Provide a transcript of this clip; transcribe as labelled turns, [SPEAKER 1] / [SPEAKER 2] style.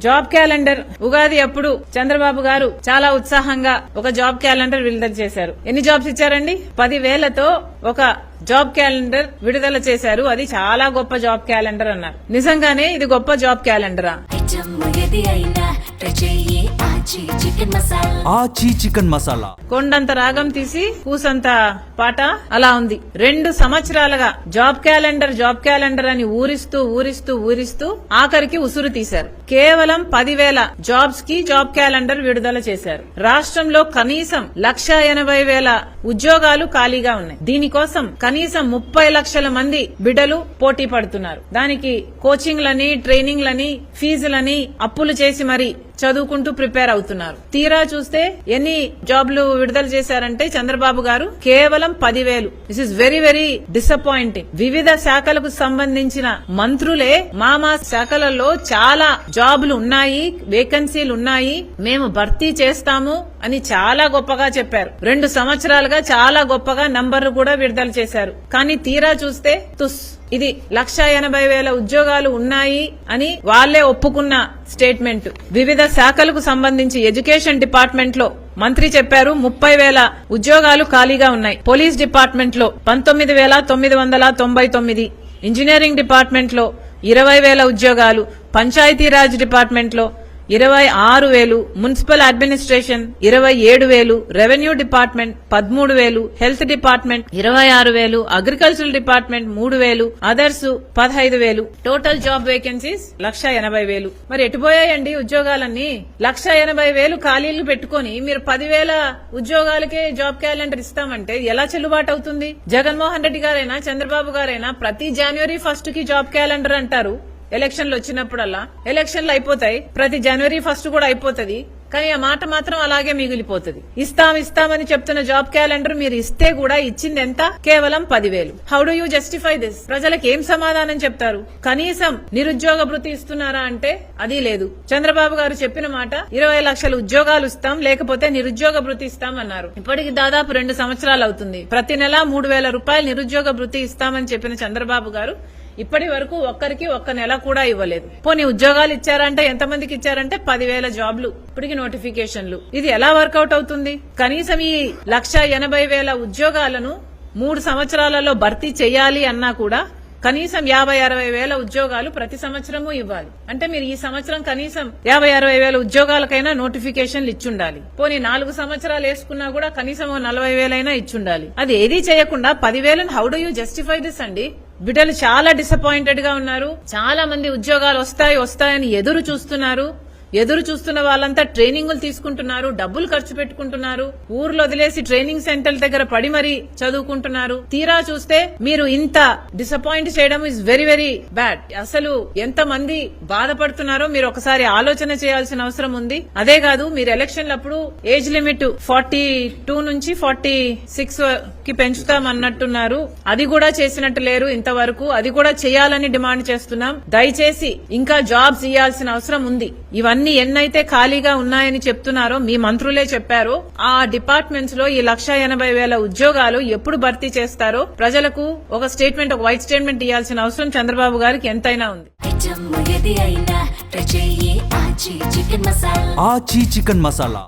[SPEAKER 1] Job calendar Ugadi అప్పుడు చంద్రబాబు గారు చాలా ఉత్సాహంగా ఒక జాబ్ క్యాలెండర్ విడుదల చేశారు. ఎన్ని జాబ్స్ ఇచ్చారండి? 10,000తో ఒక జాబ్ క్యాలెండర్ విడుదల చేశారు. అది చాలా గొప్ప జాబ్ క్యాలెండర్ అన్నారు. నిజంగానే ఇది గొప్ప జాబ్ క్యాలెండరా?
[SPEAKER 2] ఆచి చికెన్ మసాలా
[SPEAKER 1] కొండంత రాగం తీసి కూసంత పాట అలా ఉంది. 2 సంవత్సరాలుగా జాబ్ క్యాలెండర్ అని ఊరిస్తూ ఆఖరికి ఉసురు తీశారు. కేవలం 10,000 జాబ్స్ కి జాబ్ క్యాలెండర్ విడుదల చేశారు. రాష్ట్రంలో కనీసం 1,80,000 ఉద్యోగాలు ఖాళీగా ఉన్నాయి. దీనికోసం కనీసం 30 లక్షల మంది బిడ్డలు పోటీ పడుతున్నారు. దానికి కోచింగ్లని, ట్రైనింగ్లని, ఫీజులని అప్పులు చేసి మరి చదువుకుంటూ ప్రిపేర్ అవుతున్నారు. తీరా చూస్తే ఎన్ని జాబ్లు విడుదల చేశారంటే చంద్రబాబు గారు కేవలం 10,000. This is very very disappointing. వివిధ శాఖలకు సంబంధించిన మంత్రులే మా శాఖలలో చాలా జాబ్లు ఉన్నాయి, వేకెన్సీలు ఉన్నాయి, మేము భర్తీ చేస్తాము అని చాలా గొప్పగా చెప్పారు. 2 సంవత్సరాలుగా చాలా గొప్పగా నంబర్లు కూడా విడుదల చేశారు. కానీ తీరా చూస్తే ఇది 1,80,000 ఉద్యోగాలు ఉన్నాయి అని వాళ్లే ఒప్పుకున్న స్టేట్మెంట్. వివిధ శాఖలకు సంబంధించి ఎడ్యుకేషన్ డిపార్ట్మెంట్ లో మంత్రి చెప్పారు 30,000 ఉద్యోగాలు ఖాళీగా ఉన్నాయి. పోలీస్ డిపార్ట్మెంట్ లో 19,999, ఇంజనీరింగ్ డిపార్ట్మెంట్ లో 20,000 ఉద్యోగాలు, పంచాయతీరాజ్ డిపార్ట్మెంట్ లో 26,000, municipal administration 27,000, revenue department 13,000, health department 26,000, agricultural department 3,000, others 15,000. Total job vacancies 1,80,000. మరి ఎటుపోయాయండి ఉద్యోగాలన్నీ? 1,80,000 ఖాళీలు పెట్టుకుని మీరు 10,000 ఉద్యోగాలకే జాబ్ క్యాలెండర్ ఇస్తామంటే ఎలా చెల్లుబాటు అవుతుంది? జగన్మోహన్ రెడ్డి గారైనా చంద్రబాబు గారైనా ప్రతి January 1st కి జాబ్ క్యాలెండర్ అంటారు. ఎలక్షన్లు వచ్చినప్పుడల్లా ఎలక్షన్లు అయిపోతాయి, ప్రతి January 1st కూడా అయిపోతుంది. కానీ ఆ మాట మాత్రం అలాగే మిగిలిపోతుంది. ఇస్తామని చెప్తున్న జాబ్ క్యాలెండర్ మీరు ఇస్తే కూడా ఇచ్చింది ఎంత? కేవలం 10,000. How do you justify this? ప్రజలకు ఏం సమాధానం చెప్తారు? కనీసం నిరుద్యోగ భృతి ఇస్తున్నారా అంటే అది లేదు. చంద్రబాబు గారు చెప్పిన మాట 20 లక్షల ఉద్యోగాలు ఇస్తాం, లేకపోతే నిరుద్యోగ భృతి ఇస్తాం అన్నారు. ఇప్పటికి దాదాపు 2 సంవత్సరాలు అవుతుంది. ప్రతి నెల 3,000 రూపాయలు నిరుద్యోగ భృతి ఇస్తామని చెప్పిన చంద్రబాబు గారు ఇప్పటి వరకు ఒక్కరికి ఒక్క నెల కూడా ఇవ్వలేదు. పోనీ ఉద్యోగాలు ఇచ్చారంటే ఎంతమందికి ఇచ్చారంటే 10,000 జాబ్లు, ఇప్పటికి నోటిఫికేషన్లు. ఇది ఎలా వర్కౌట్ అవుతుంది? కనీసం ఈ 1,80,000 ఉద్యోగాలను 3 సంవత్సరాలలో భర్తీ చేయాలి అన్నా కూడా కనీసం 50,000-60,000 ఉద్యోగాలు ప్రతి సంవత్సరము ఇవ్వాలి. అంటే మీరు ఈ సంవత్సరం కనీసం 50,000-60,000 ఉద్యోగాలకైనా నోటిఫికేషన్లు ఇచ్చుండాలి. పోనీ 4 సంవత్సరాలు వేసుకున్నా కూడా కనీసం 40,000 అయినా ఇచ్చుండాలి. అది ఏదీ చేయకుండా 10,000 how do you justify this అండి? బిడ్డలు చాలా డిసప్పాయింటెడ్ గా ఉన్నారు. చాలా మంది ఉద్యోగాలు వస్తాయని ఎదురు చూస్తున్న వాళ్ళంతా ట్రైనింగులు తీసుకుంటున్నారు, డబ్బులు ఖర్చు పెట్టుకుంటున్నారు, ఊర్లో వదిలేసి ట్రైనింగ్ సెంటర్ల దగ్గర పడి మరీ చదువుకుంటున్నారు. తీరా చూస్తే మీరు ఇంత డిసప్పాయింట్ చేయడం ఇస్ వెరీ వెరీ బ్యాడ్. అసలు ఎంత మంది బాధపడుతున్నారో మీరు ఒకసారి ఆలోచన చేయాల్సిన అవసరం ఉంది. అదే కాదు, మీరు ఎలక్షన్లప్పుడు ఏజ్ లిమిట్ 42 నుంచి 46 కి పెంచుతామన్నట్టున్నారు. అది కూడా చేసినట్టు లేరు ఇంతవరకు. అది కూడా చేయాలని డిమాండ్ చేస్తున్నాం. దయచేసి ఇంకా జాబ్స్ ఇవ్వాల్సిన అవసరం ఉంది. ఇవన్నీ ఎన్నైతే ఖాళీగా ఉన్నాయని చెప్తున్నారో మీ మంత్రులే చెప్పారో ఆ డిపార్ట్మెంట్స్ లో ఈ 1,80,000 ఉద్యోగాలు ఎప్పుడు భర్తీ చేస్తారో ప్రజలకు ఒక వైట్ స్టేట్మెంట్ ఇవ్వాల్సిన అవసరం చంద్రబాబు గారికి ఎంతైనా ఉంది.
[SPEAKER 2] ఆచి చికెన్ మసాలా